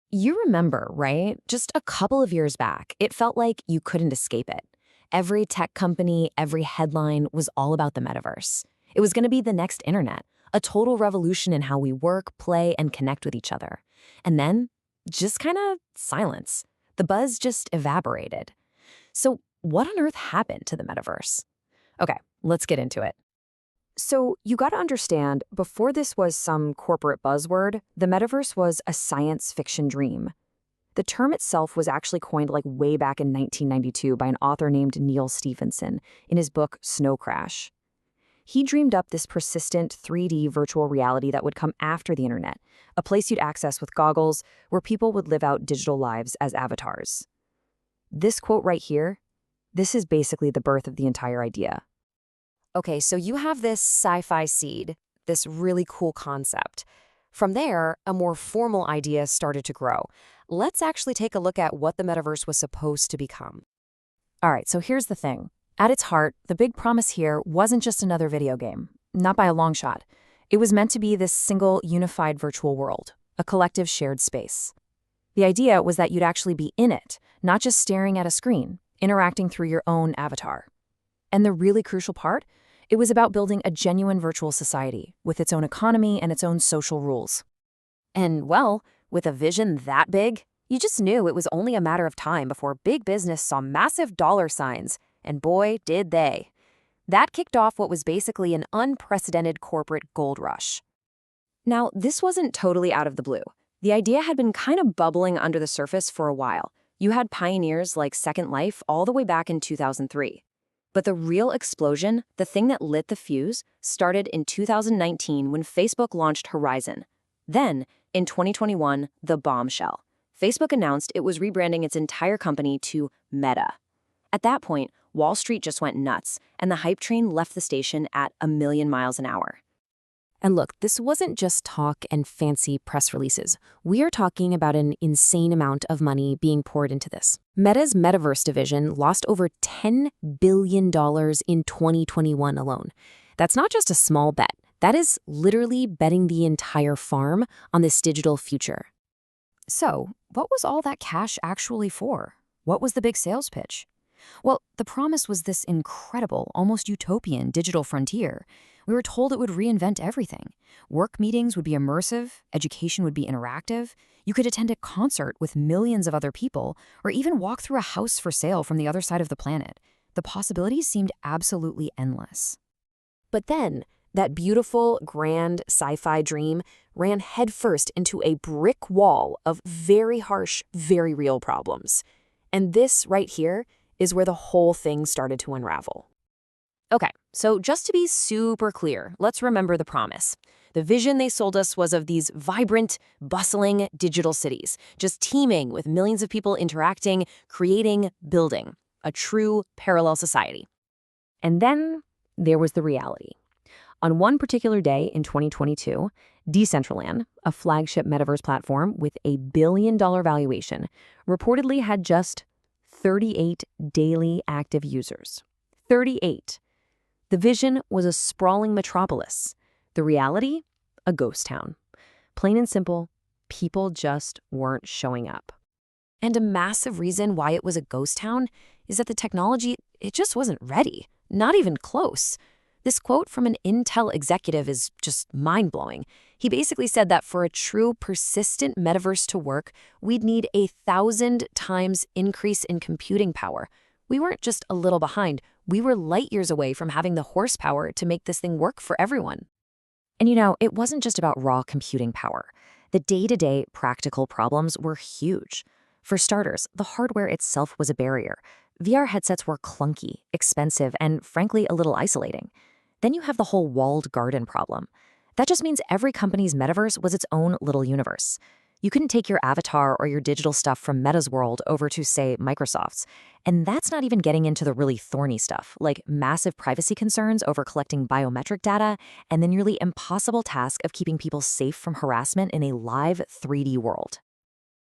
You remember, right? Just a couple of years back, it felt like you couldn't escape it. Every tech company, every headline was all about the metaverse. It was going to be the next internet, a total revolution in how we work, play, and connect with each other. And then, just kind of silence. The buzz just evaporated. So, what on earth happened to the metaverse? Okay, let's get into it. So, you got to understand, before this was some corporate buzzword, the metaverse was a science fiction dream. The term itself was actually coined like way back in 1992 by an author named Neal Stephenson in his book Snow Crash. He dreamed up this persistent 3D virtual reality that would come after the internet, a place you'd access with goggles where people would live out digital lives as avatars. This quote right here, this is basically the birth of the entire idea. Okay, so you have this sci-fi seed, this really cool concept. From there, a more formal idea started to grow. Let's actually take a look at what the metaverse was supposed to become. All right, so here's the thing. At its heart, the big promise here wasn't just another video game, not by a long shot. It was meant to be this single, unified virtual world, a collective shared space. The idea was that you'd actually be in it, not just staring at a screen, interacting through your own avatar. And the really crucial part? It was about building a genuine virtual society with its own economy and its own social rules. And, well, with a vision that big, you just knew it was only a matter of time before big business saw massive dollar signs, and boy, did they. That kicked off what was basically an unprecedented corporate gold rush. Now, this wasn't totally out of the blue. The idea had been kind of bubbling under the surface for a while. You had pioneers like Second Life all the way back in 2003. But the real explosion, the thing that lit the fuse, started in 2019 when Facebook launched Horizon. Then, in 2021, the bombshell. Facebook announced it was rebranding its entire company to Meta. At that point, Wall Street just went nuts, and the hype train left the station at 1,000,000 miles an hour. And look, this wasn't just talk and fancy press releases. We are talking about an insane amount of money being poured into this. Meta's Metaverse division lost over $10 billion in 2021 alone. That's not just a small bet. That is literally betting the entire farm on this digital future. So, what was all that cash actually for? What was the big sales pitch? Well, the promise was this incredible, almost utopian digital frontier. We were told it would reinvent everything. Work meetings would be immersive, education would be interactive, you could attend a concert with millions of other people, or even walk through a house for sale from the other side of the planet. The possibilities seemed absolutely endless. But then, that beautiful, grand sci-fi dream ran headfirst into a brick wall of very harsh, very real problems. And this right here is where the whole thing started to unravel. Okay, so just to be super clear, let's remember the promise. The vision they sold us was of these vibrant, bustling digital cities, just teeming with millions of people interacting, creating, building, a true parallel society. And then there was the reality. On one particular day in 2022, Decentraland, a flagship metaverse platform with a billion-dollar valuation, reportedly had just 38 daily active users. 38. The vision was a sprawling metropolis. The reality? A ghost town. Plain and simple, people just weren't showing up. And a massive reason why it was a ghost town is that the technology, it just wasn't ready. Not even close. This quote from an Intel executive is just mind-blowing. He basically said that for a true persistent metaverse to work, we'd need 1,000 times increase in computing power. We weren't just a little behind. We were light years away from having the horsepower to make this thing work for everyone. And it wasn't just about raw computing power. The day-to-day practical problems were huge. For starters, the hardware itself was a barrier. VR headsets were clunky, expensive, and frankly, a little isolating. Then you have the whole walled garden problem. That just means every company's metaverse was its own little universe. You couldn't take your avatar or your digital stuff from Meta's world over to, say, Microsoft's. And that's not even getting into the really thorny stuff, like massive privacy concerns over collecting biometric data and the nearly impossible task of keeping people safe from harassment in a live 3D world.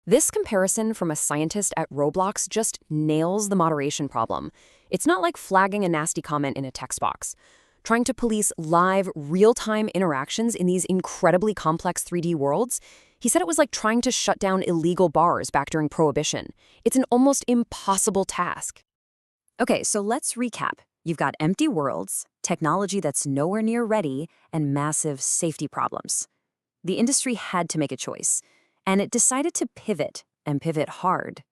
This comparison from a scientist at Roblox just nails the moderation problem. It's not like flagging a nasty comment in a text box. Trying to police live, real-time interactions in these incredibly complex 3D worlds, He said it was like trying to shut down illegal bars back during Prohibition. It's an almost impossible task. Okay, so let's recap. You've got empty worlds, technology that's nowhere near ready, and massive safety problems. The industry had to make a choice, and it decided to pivot, and pivot hard.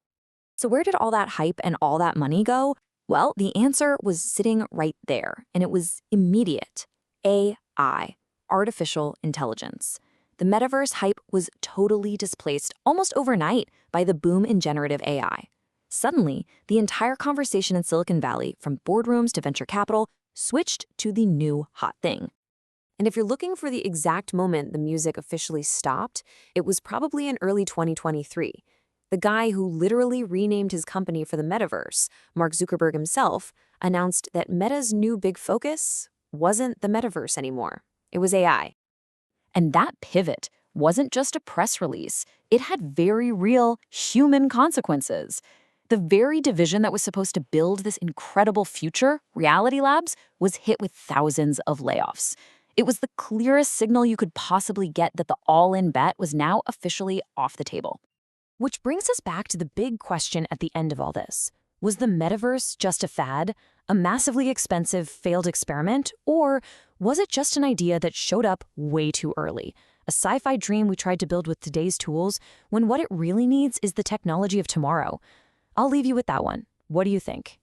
So where did all that hype and all that money go? Well, the answer was sitting right there, and it was immediate. AI, artificial intelligence. The metaverse hype was totally displaced almost overnight by the boom in generative AI. Suddenly, the entire conversation in Silicon Valley, from boardrooms to venture capital, switched to the new hot thing. And if you're looking for the exact moment the music officially stopped, it was probably in early 2023. The guy who literally renamed his company for the metaverse, Mark Zuckerberg himself, announced that Meta's new big focus wasn't the metaverse anymore. It was AI. And that pivot wasn't just a press release. It had very real human consequences. The very division that was supposed to build this incredible future, Reality Labs, was hit with thousands of layoffs. It was the clearest signal you could possibly get that the all-in bet was now officially off the table. Which brings us back to the big question at the end of all this. Was the metaverse just a fad, a massively expensive failed experiment, or was it just an idea that showed up way too early? A sci-fi dream we tried to build with today's tools, when what it really needs is the technology of tomorrow. I'll leave you with that one. What do you think?